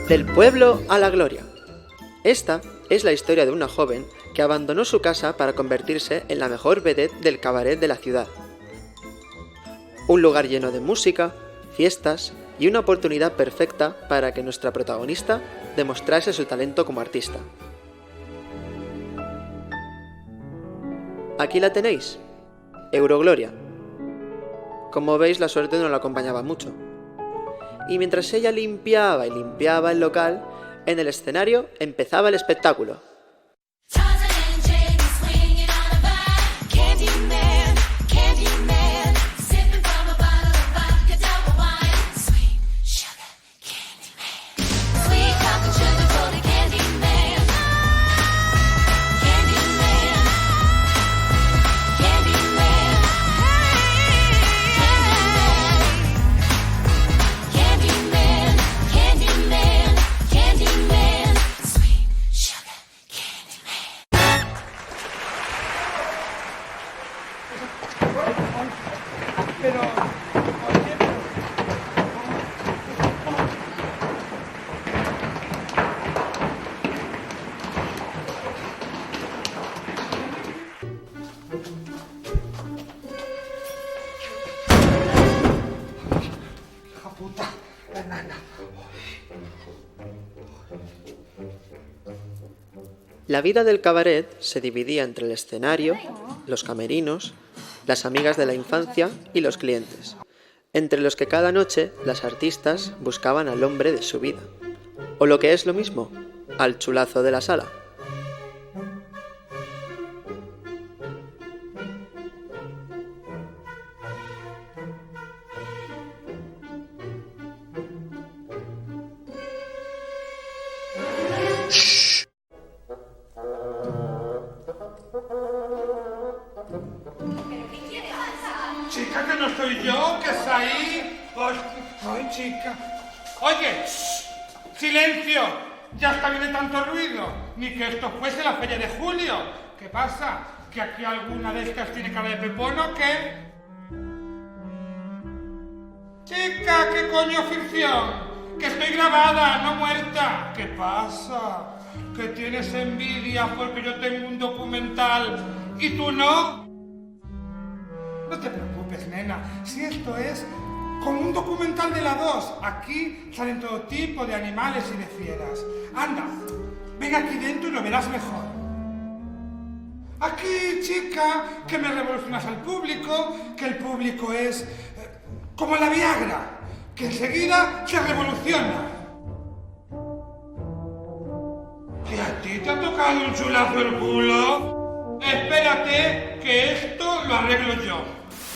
Del pueblo a la gloria. Esta es la historia de una joven que abandonó su casa para convertirse en la mejor vedette del cabaret de la ciudad. Un lugar lleno de música, fiestas y una oportunidad perfecta para que nuestra protagonista demostrase su talento como artista. Aquí la tenéis, Eurogloria. Como veis, la suerte no la acompañaba mucho. Y mientras ella limpiaba y limpiaba el local, en el escenario empezaba el espectáculo. La vida del cabaret se dividía entre el escenario, los camerinos, las amigas de la infancia y los clientes, entre los que cada noche las artistas buscaban al hombre de su vida, o lo que es lo mismo, al chulazo de la sala. Chica, que no soy yo, que es ahí. Ay, chica. Oye, silencio. Ya está bien de tanto ruido. Ni que esto fuese la feria de julio. ¿Qué pasa? ¿Que aquí alguna de estas tiene cara de pepón o qué? Chica, ¿qué coño ficción? Que estoy grabada, no muerta. ¿Qué pasa? ¿Que tienes envidia porque yo tengo un documental y tú no? No te preocupes, nena, si esto es como un documental de la 2, aquí salen todo tipo de animales y de fieras. Anda, ven aquí dentro y lo verás mejor. Aquí, chica, que me revolucionas al público, que el público es como la Viagra, que enseguida se revoluciona. ¿Que a ti te ha tocado un chulazo el culo? Espérate, que esto lo arreglo yo.